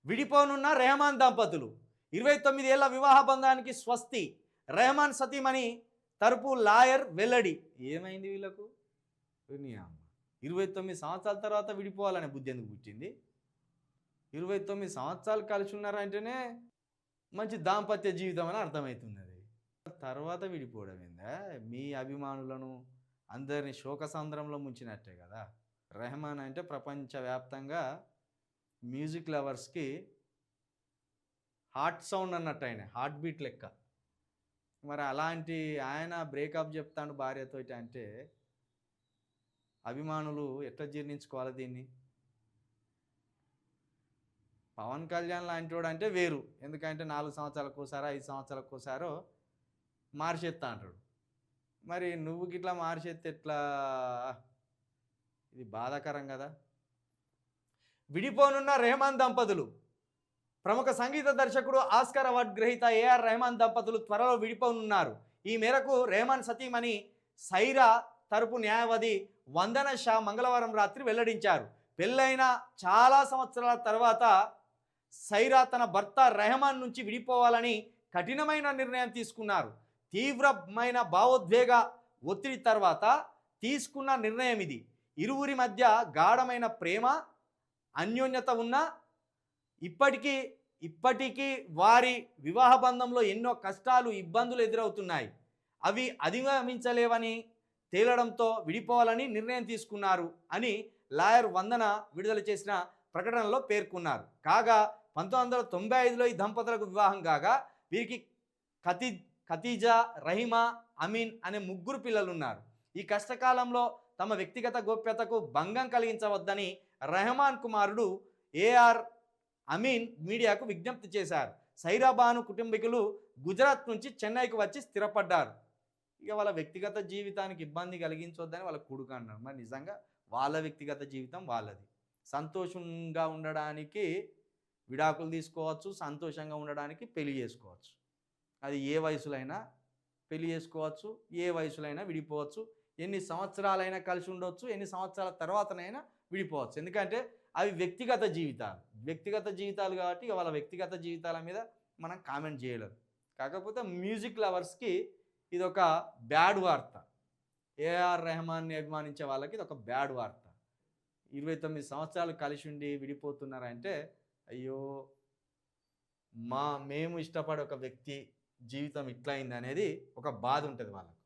విడిపోనున్న రెహమాన్ దంపతులు 29 ఏళ్ల వివాహ బంధానికి స్వస్తి. రెహమాన్ సతీమణి తరపు లాయర్ వెల్లడి. ఏమైంది వీళ్ళకు? నీ అమ్మ 29 సంవత్సరాల తర్వాత విడిపోవాలనే బుద్ధి ఎందుకు పుట్టింది? 29 సంవత్సరాలు కలిసి ఉన్నారంటేనే మంచి దాంపత్య జీవితం అని అర్థమవుతున్నది. తర్వాత విడిపోవడం ఏందా? మీ అభిమానులను అందరినీ శోకసంద్రంలో ముంచినట్టే కదా. రెహమాన్ అంటే ప్రపంచవ్యాప్తంగా మ్యూజిక్ లవర్స్కి హార్ట్ సౌండ్ అన్నట్టు, ఆయన హార్ట్ బీట్ లెక్క. మరి అలాంటి ఆయన బ్రేకప్ చెప్తాడు భార్యతోటి అంటే అభిమానులు ఎట్లా జీర్ణించుకోవాలి దీన్ని? పవన్ కళ్యాణ్ లాంటి వాడు అంటే వేరు, ఎందుకంటే 4 సంవత్సరాలకు ఒకసారో 5 సంవత్సరాలకు ఒకసారో మార్చేస్తా అంటాడు. మరి నువ్వు గిట్లా మార్చేస్తే ఎట్లా? ఇది బాధాకరం కదా. విడిపోనున్న రెహమాన్ దంపతులు. ప్రముఖ సంగీత దర్శకుడు, ఆస్కార్ అవార్డు గ్రహీత ఏఆర్ రెహమాన్ దంపతులు త్వరలో విడిపోనున్నారు. ఈ మేరకు రెహమాన్ సతీమణి సైరా తరపు న్యాయవాది వందన షా మంగళవారం రాత్రి వెల్లడించారు. పెళ్ళైన చాలా సంవత్సరాల తర్వాత సైరా తన భర్త రెహమాన్ నుంచి విడిపోవాలని కఠినమైన నిర్ణయం తీసుకున్నారు. తీవ్రమైన భావోద్వేగ ఒత్తిడి తర్వాత తీసుకున్న నిర్ణయం ఇది. ఇరువురి మధ్య గాఢమైన ప్రేమ, అన్యోన్యత ఉన్న ఇప్పటికీ వారి వివాహ బంధంలో ఎన్నో కష్టాలు, ఇబ్బందులు ఎదురవుతున్నాయి. అవి అధిగమించలేవని తేలడంతో విడిపోవాలని నిర్ణయం తీసుకున్నారు అని లాయర్ వందన విడుదల చేసిన ప్రకటనలో పేర్కొన్నారు. కాగా 1995లో ఈ దంపతులకు వివాహం కాగా వీరికి ఖతీజా, రహీమా, అమీన్ అనే 3 పిల్లలున్నారు. ఈ కష్టకాలంలో తమ వ్యక్తిగత గోప్యతకు భంగం కలిగించవద్దని రెహమాన్ కుమారుడు ఏఆర్ అమీన్ మీడియాకు విజ్ఞప్తి చేశారు. సైరాబాను కుటుంబీకులు గుజరాత్ నుంచి చెన్నైకి వచ్చి స్థిరపడ్డారు. ఇక వాళ్ళ వ్యక్తిగత జీవితానికి ఇబ్బంది కలిగించొద్దని వాళ్ళ కొడుకు అన్నాడు. మరి నిజంగా వాళ్ళ వ్యక్తిగత జీవితం వాళ్ళది. సంతోషంగా ఉండడానికి విడాకులు తీసుకోవచ్చు, సంతోషంగా ఉండడానికి పెళ్లి చేసుకోవచ్చు. అది ఏ వయసులో అయినా పెళ్లి చేసుకోవచ్చు, ఏ వయసులో అయినా విడిపోవచ్చు, ఎన్ని సంవత్సరాలైనా కలిసి ఉండవచ్చు, ఎన్ని సంవత్సరాల తర్వాతనైనా విడిపోవచ్చు. ఎందుకంటే అవి వ్యక్తిగత జీవితాలు కాబట్టి వాళ్ళ వ్యక్తిగత జీవితాల మీద మనం కామెంట్ చేయలేం. కాకపోతే మ్యూజిక్ లవర్స్కి ఇది ఒక బ్యాడ్ వార్త. ఏఆర్ రెహమాన్ని అభిమానించే వాళ్ళకి ఇది ఒక బ్యాడ్ వార్త. 29 సంవత్సరాలు కలిసి ఉండి విడిపోతున్నారంటే అయ్యో, మేము ఇష్టపడే ఒక వ్యక్తి జీవితం ఇట్లా అయింది అనేది ఒక బాధ ఉంటుంది వాళ్ళకు.